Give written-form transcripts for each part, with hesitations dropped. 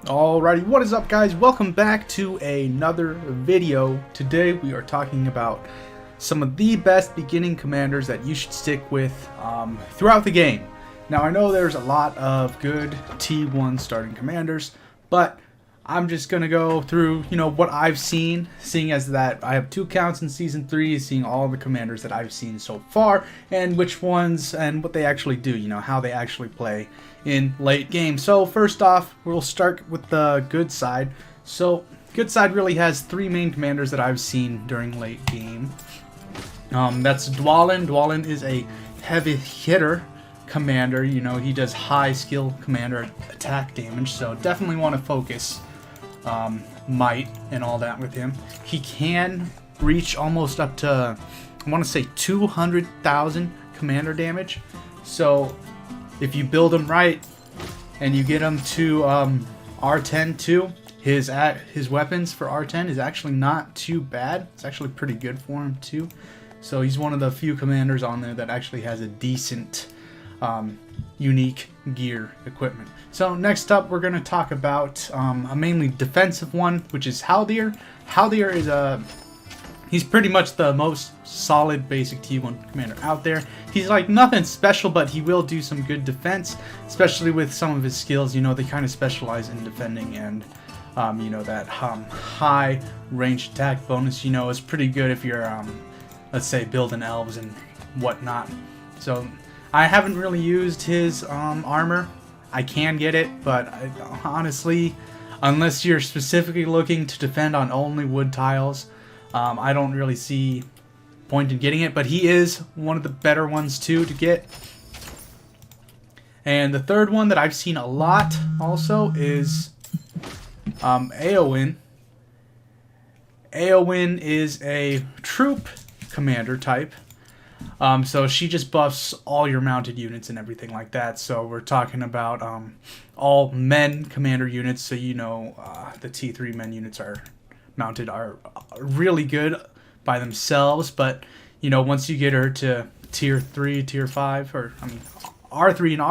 Alrighty, what is up guys? Welcome back to another video. Today we are talking about some of the best beginning commanders that you should stick with throughout the game. Now I know there's a lot of good T1 starting commanders, but I'm just going to go through, what I've seen, seeing as that I have 2 accounts in Season 3, seeing all the commanders that I've seen so far, and which ones and what they actually do, how they actually play in late game. So first off, we'll start with the good side. So good side really has 3 main commanders that I've seen during late game. That's Dwalin. Dwalin is a heavy hitter commander. He does high skill commander attack damage, so definitely want to focus might and all that with him. He can reach almost up to, I want to say 200,000 commander damage. So if you build him right and you get him to R10 too, his weapons for R10 is actually not too bad. It's actually pretty good for him too. So he's one of the few commanders on there that actually has a decent unique gear equipment. So next up we're going to talk about a mainly defensive one, which is Haldir. Haldir is he's pretty much the most solid basic T1 commander out there. He's like nothing special, but he will do some good defense, especially with some of his skills. They kind of specialize in defending, and that high range attack bonus is pretty good if you're let's say building elves and whatnot. So I haven't really used his armor. I can get it, but honestly, unless you're specifically looking to defend on only wood tiles, I don't really see point in getting it. But he is one of the better ones too to get. And the third one that I've seen a lot also is Eowyn. Eowyn is a troop commander type. So she just buffs all your mounted units and everything like that. So we're talking about all men commander units. So the T3 men units are mounted are really good by themselves. But once you get her to tier 3, tier 5, or R3 and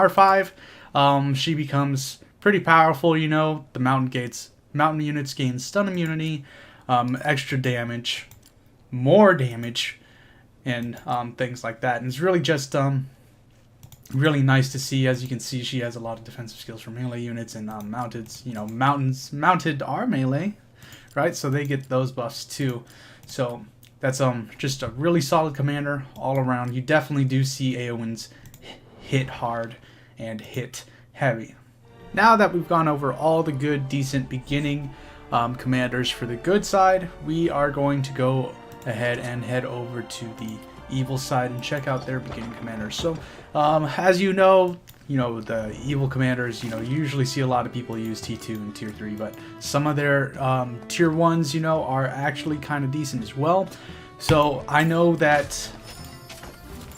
R5, she becomes pretty powerful. The mountain units gain stun immunity, extra damage, more damage, and things like that. And it's really just really nice to see. As you can see, she has a lot of defensive skills for melee units, and mounted are melee, right? So they get those buffs too. So that's just a really solid commander all around. You definitely do see Eowyn's hit hard and hit heavy. Now that we've gone over all the good, decent beginning commanders for the good side, we are going to go ahead and head over to the evil side and check out their beginning commanders. So as the evil commanders, you usually see a lot of people use T2 and tier 3, but some of their tier 1s are actually kind of decent as well. So I know that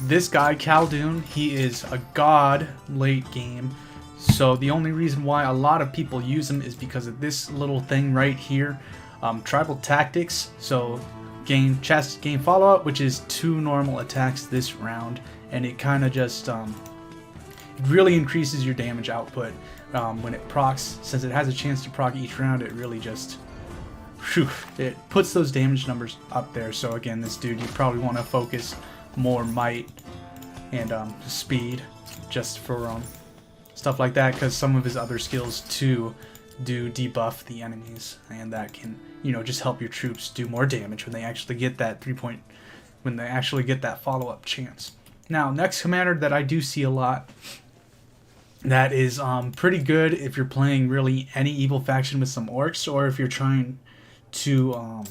this guy Caldoon, he is a god late game. So the only reason why a lot of people use him is because of this little thing right here, tribal tactics. So gain follow-up, which is 2 normal attacks this round, and it kind of just it really increases your damage output when it procs. Since it has a chance to proc each round, it really just it puts those damage numbers up there. So again, this dude, you probably want to focus more might and speed just for stuff like that, because some of his other skills too do debuff the enemies, and that can just help your troops do more damage when they actually get that follow-up chance. Now, next commander that I do see a lot that is pretty good if you're playing really any evil faction with some orcs, or if you're trying to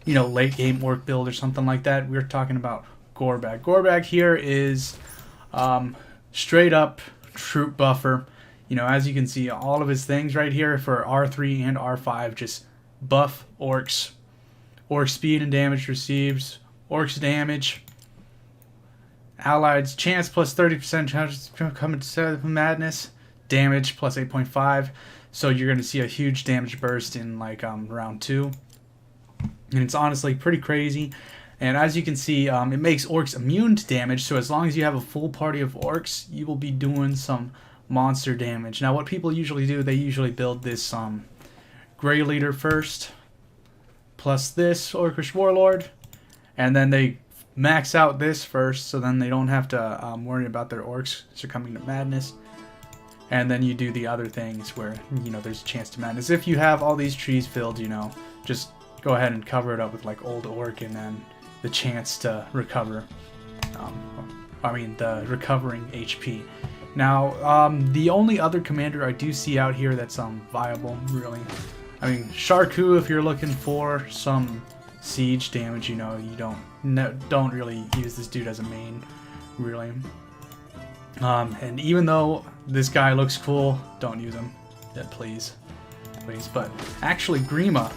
late game orc build or something like that. We're talking about Gorbag. Gorbag here is straight up troop buffer. As you can see, all of his things right here for R3 and R5 just buff orcs. Orc speed and damage receives, orcs damage, allies chance plus 30% chance to come into madness, damage plus 8.5. So you're going to see a huge damage burst in round 2. And it's honestly pretty crazy. And as you can see, it makes orcs immune to damage. So as long as you have a full party of orcs, you will be doing some monster damage. Now what people usually do, they usually build this Grey Leader first, plus this Orcish Warlord, and then they max out this first, so then they don't have to worry about their orcs succumbing to madness. And then you do the other things where, you know, there's a chance to madness. If you have all these trees filled, you know, just go ahead and cover it up with like old orc, and then the chance to recover, the recovering HP. Now, the only other commander I do see out here that's viable, really, I mean, Sharku, if you're looking for some siege damage, you know, you don't really use this dude as a main, really. And even though this guy looks cool, don't use him. Yeah, please. But actually, Grima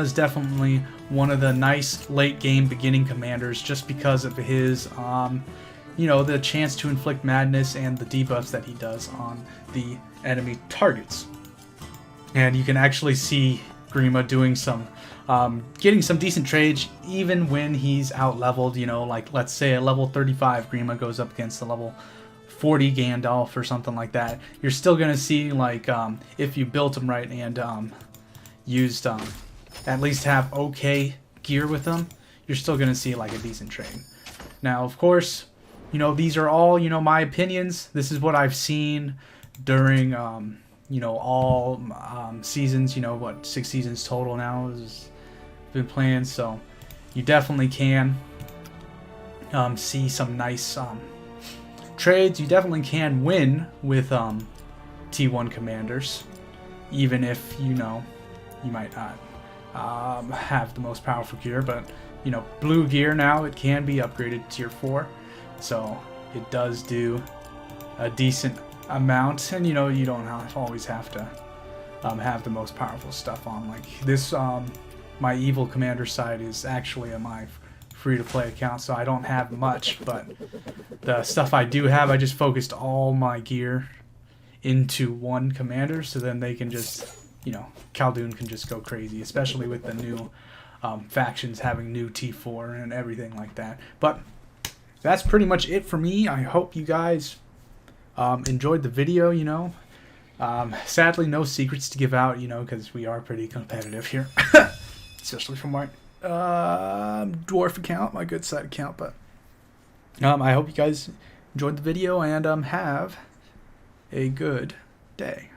is definitely one of the nice late game beginning commanders, just because of his, you know, the chance to inflict madness and the debuffs that he does on the enemy targets. And you can actually see Grima doing some, getting some decent trades even when he's out leveled. You know, like let's say a level 35 Grima goes up against a level 40 Gandalf or something like that. You're still gonna see, like, if you built him right and used at least have okay gear with them, you're still gonna see like a decent trade. Now, of course, you know, these are all, you know, my opinions. This is what I've seen during you know, all seasons. You know, what, 6 seasons total now has been playing, so you definitely can see some nice trades. You definitely can win with T1 commanders, even if, you know, you might not have the most powerful gear. But, you know, blue gear now, it can be upgraded to tier 4, so it does do a decent amount. And, you know, you don't always have to have the most powerful stuff on. Like this, my evil commander side is actually my free-to-play account, so I don't have much, but the stuff I do have, I just focused all my gear into one commander, so then they can just, you know, Caldoon can just go crazy, especially with the new factions having new T4 and everything like that. But that's pretty much it for me. I hope you guys enjoyed the video, you know. Sadly, no secrets to give out, you know, because we are pretty competitive here. Especially from my dwarf account, my good side account. But I hope you guys enjoyed the video, and have a good day.